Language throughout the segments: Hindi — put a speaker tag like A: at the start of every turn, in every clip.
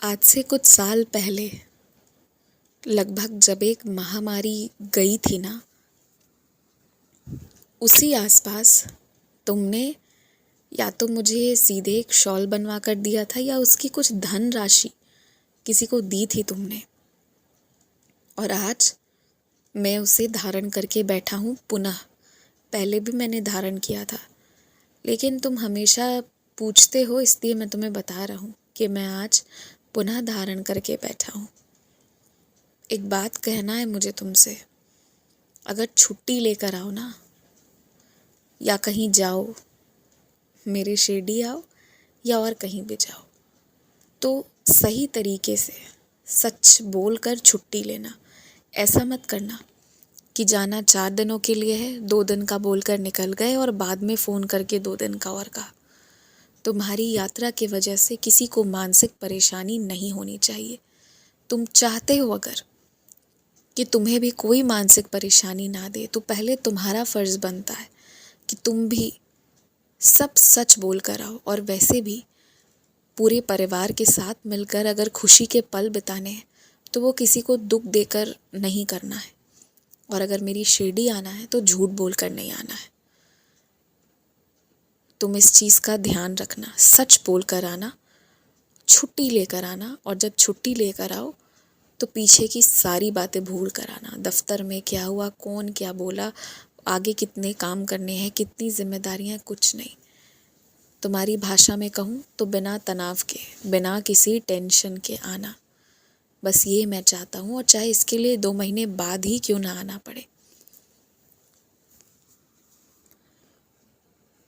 A: आज से कुछ साल पहले लगभग जब एक महामारी गई थी ना, उसी आसपास तुमने या तो मुझे सीधे एक शॉल बनवा कर दिया था या उसकी कुछ धन राशि किसी को दी थी तुमने। और आज मैं उसे धारण करके बैठा हूँ पुनः। पहले भी मैंने धारण किया था, लेकिन तुम हमेशा पूछते हो, इसलिए मैं तुम्हें बता रहा हूँ कि मैं आज पुनः धारण करके बैठा हूँ। एक बात कहना है मुझे तुमसे, अगर छुट्टी लेकर आओ ना या कहीं जाओ, मेरे शिरडी आओ या और कहीं भी जाओ, तो सही तरीके से सच बोलकर छुट्टी लेना। ऐसा मत करना कि जाना 4 दिनों के लिए है, 2 दिन का बोलकर निकल गए और बाद में फ़ोन करके 2 दिन का और कहा। तुम्हारी यात्रा की वजह से किसी को मानसिक परेशानी नहीं होनी चाहिए। तुम चाहते हो अगर कि तुम्हें भी कोई मानसिक परेशानी ना दे, तो पहले तुम्हारा फ़र्ज़ बनता है कि तुम भी सब सच बोल कर आओ। और वैसे भी पूरे परिवार के साथ मिलकर अगर खुशी के पल बिताने हैं तो वो किसी को दुख देकर नहीं करना है। और अगर मेरी शिरडी आना है तो झूठ बोल कर नहीं आना है। तुम इस चीज़ का ध्यान रखना, सच बोल कर आना, छुट्टी लेकर आना। और जब छुट्टी लेकर आओ तो पीछे की सारी बातें भूल कर आना। दफ्तर में क्या हुआ, कौन क्या बोला, आगे कितने काम करने हैं, कितनी जिम्मेदारियां, कुछ नहीं। तुम्हारी भाषा में कहूँ तो बिना तनाव के, बिना किसी टेंशन के आना। बस ये मैं चाहता हूँ, और चाहे इसके लिए 2 महीने बाद ही क्यों ना आना पड़े।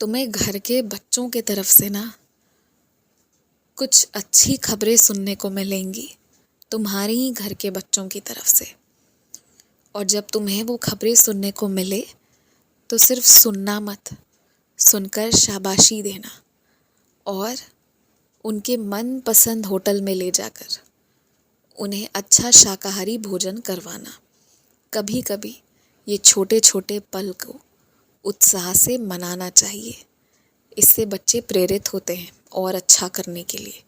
A: तुम्हें घर के बच्चों के तरफ से ना कुछ अच्छी खबरें सुनने को मिलेंगी, तुम्हारे ही घर के बच्चों की तरफ से। और जब तुम्हें वो खबरें सुनने को मिले तो सिर्फ सुनना मत, सुनकर शाबाशी देना और उनके मनपसंद होटल में ले जाकर उन्हें अच्छा शाकाहारी भोजन करवाना। कभी कभी ये छोटे छोटे पल को उत्साह से मनाना चाहिए। इससे बच्चे प्रेरित होते हैं और अच्छा करने के लिए।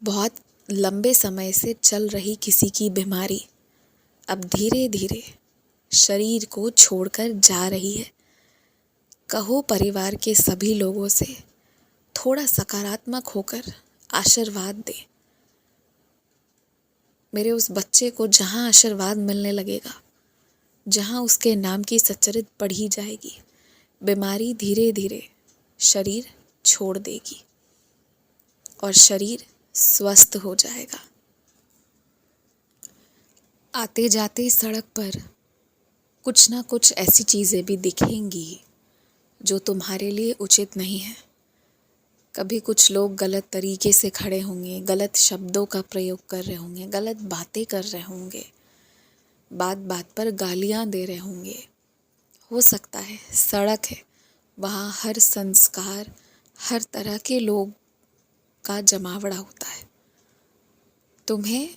A: बहुत लंबे समय से चल रही किसी की बीमारी अब धीरे धीरे शरीर को छोड़कर जा रही है। कहो परिवार के सभी लोगों से थोड़ा सकारात्मक होकर आशीर्वाद दे। मेरे उस बच्चे को जहाँ आशीर्वाद मिलने लगेगा, जहाँ उसके नाम की सच्चरित पढ़ी जाएगी, बीमारी धीरे धीरे शरीर छोड़ देगी और शरीर स्वस्थ हो जाएगा। आते जाते सड़क पर कुछ ना कुछ ऐसी चीज़ें भी दिखेंगी जो तुम्हारे लिए उचित नहीं है। कभी कुछ लोग गलत तरीके से खड़े होंगे, गलत शब्दों का प्रयोग कर रहे होंगे, गलत बातें कर रहे होंगे, बात बात पर गालियाँ दे रहे होंगे। हो सकता है सड़क है, वहाँ हर संस्कार, हर तरह के लोग का जमावड़ा होता है। तुम्हें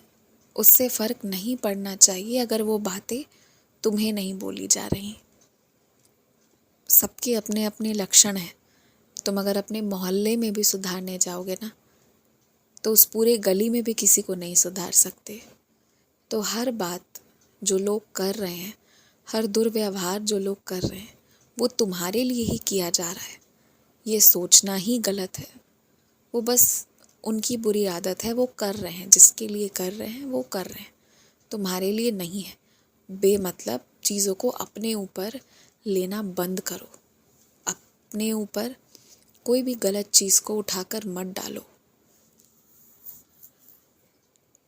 A: उससे फ़र्क नहीं पड़ना चाहिए अगर वो बातें तुम्हें नहीं बोली जा रही। सबके अपने अपने लक्षण हैं। तुम अगर अपने मोहल्ले में भी सुधारने जाओगे ना, तो उस पूरे गली में भी किसी को नहीं सुधार सकते। तो हर बात जो लोग कर रहे हैं, हर दुर्व्यवहार जो लोग कर रहे हैं, वो तुम्हारे लिए ही किया जा रहा है। ये सोचना ही गलत है। वो बस उनकी बुरी आदत है, वो कर रहे हैं, जिसके लिए कर रहे हैं वो कर रहे हैं, तुम्हारे लिए नहीं है। बेमतलब चीज़ों को अपने ऊपर लेना बंद करो। अपने ऊपर कोई भी गलत चीज़ को उठाकर मत डालो।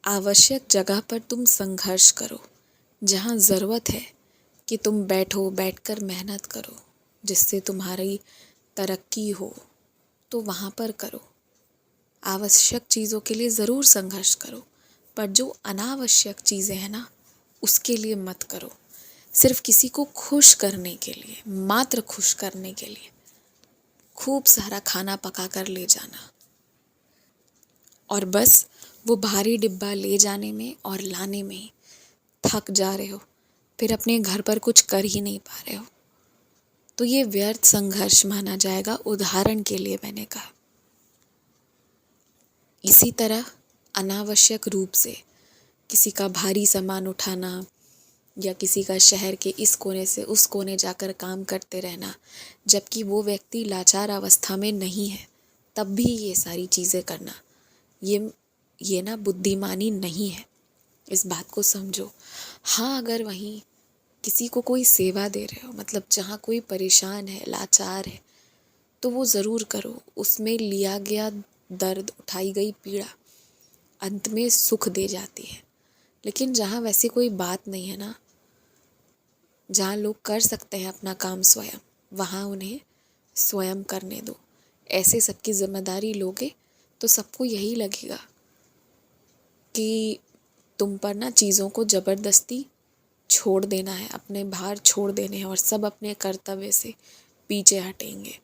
A: आवश्यक जगह पर तुम संघर्ष करो। जहाँ ज़रूरत है कि तुम बैठो, बैठकर मेहनत करो जिससे तुम्हारी तरक्की हो, तो वहाँ पर करो। आवश्यक चीज़ों के लिए ज़रूर संघर्ष करो, पर जो अनावश्यक चीज़ें हैं ना, उसके लिए मत करो। सिर्फ किसी को खुश करने के लिए, मात्र खुश करने के लिए खूब सारा खाना पका कर ले जाना, और बस वो भारी डिब्बा ले जाने में और लाने में ही थक जा रहे हो, फिर अपने घर पर कुछ कर ही नहीं पा रहे हो, तो ये व्यर्थ संघर्ष माना जाएगा। उदाहरण के लिए मैंने कहा। इसी तरह अनावश्यक रूप से किसी का भारी सामान उठाना या किसी का शहर के इस कोने से उस कोने जाकर काम करते रहना, जबकि वो व्यक्ति लाचार अवस्था में नहीं है, तब भी ये सारी चीज़ें करना, ये ना बुद्धिमानी नहीं है। इस बात को समझो। हाँ, अगर वहीं किसी को कोई सेवा दे रहे हो, मतलब जहाँ कोई परेशान है, लाचार है, तो वो ज़रूर करो। उसमें लिया गया दर्द, उठाई गई पीड़ा अंत में सुख दे जाती है। लेकिन जहाँ वैसी कोई बात नहीं है ना, जहाँ लोग कर सकते हैं अपना काम स्वयं, वहाँ उन्हें स्वयं करने दो। ऐसे सबकी जिम्मेदारी लोगे तो सबको यही लगेगा कि तुम पर ना चीज़ों को ज़बरदस्ती छोड़ देना है, अपने भार छोड़ देने हैं और सब अपने कर्तव्य से पीछे हटेंगे।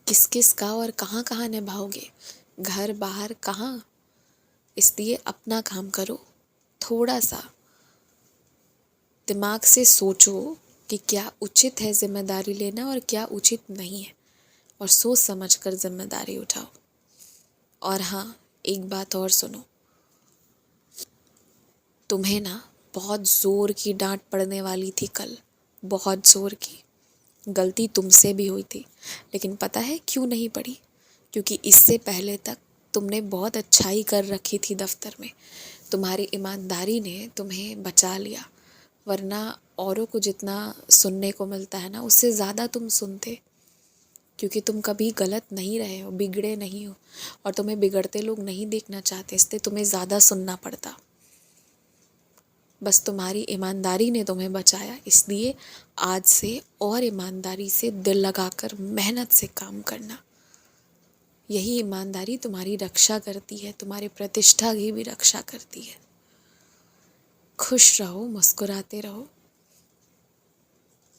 A: किस किस का और कहाँ कहाँ निभाओगे, घर बाहर कहाँ। इसलिए अपना काम करो। थोड़ा सा दिमाग से सोचो कि क्या उचित है जिम्मेदारी लेना और क्या उचित नहीं है, और सोच समझ कर जिम्मेदारी उठाओ। और हाँ, एक बात और सुनो, तुम्हें ना बहुत ज़ोर की डांट पड़ने वाली थी कल, बहुत ज़ोर की। गलती तुमसे भी हुई थी, लेकिन पता है क्यों नहीं पड़ी? क्योंकि इससे पहले तक तुमने बहुत अच्छाई कर रखी थी दफ्तर में। तुम्हारी ईमानदारी ने तुम्हें बचा लिया, वरना औरों को जितना सुनने को मिलता है ना, उससे ज़्यादा तुम सुनते। क्योंकि तुम कभी गलत नहीं रहे हो, बिगड़े नहीं हो, और तुम्हें बिगड़ते लोग नहीं देखना चाहते, इसलिए तुम्हें ज़्यादा सुनना पड़ता। बस तुम्हारी ईमानदारी ने तुम्हें बचाया, इसलिए आज से और ईमानदारी से दिल लगाकर मेहनत से काम करना। यही ईमानदारी तुम्हारी रक्षा करती है, तुम्हारी प्रतिष्ठा की भी रक्षा करती है। खुश रहो, मुस्कुराते रहो।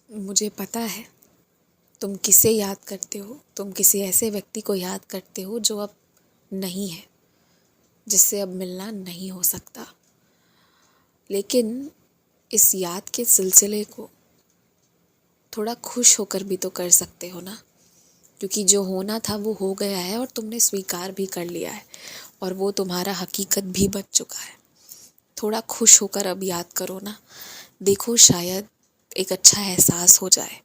A: मुझे पता है तुम किसे याद करते हो, तुम किसी ऐसे व्यक्ति को याद करते हो जो अब नहीं है, जिससे अब मिलना नहीं हो सकता। लेकिन इस याद के सिलसिले को थोड़ा खुश होकर भी तो कर सकते हो ना, क्योंकि जो होना था वो हो गया है और तुमने स्वीकार भी कर लिया है, और वो तुम्हारा हकीकत भी बच चुका है। थोड़ा खुश होकर अब याद करो ना। देखो, शायद एक अच्छा एहसास हो जाए,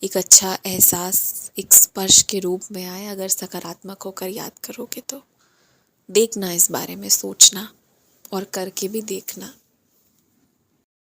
A: एक अच्छा एहसास एक स्पर्श के रूप में आए। अगर सकारात्मक होकर याद करोगे तो देखना, इस बारे में सोचना और करके भी देखना।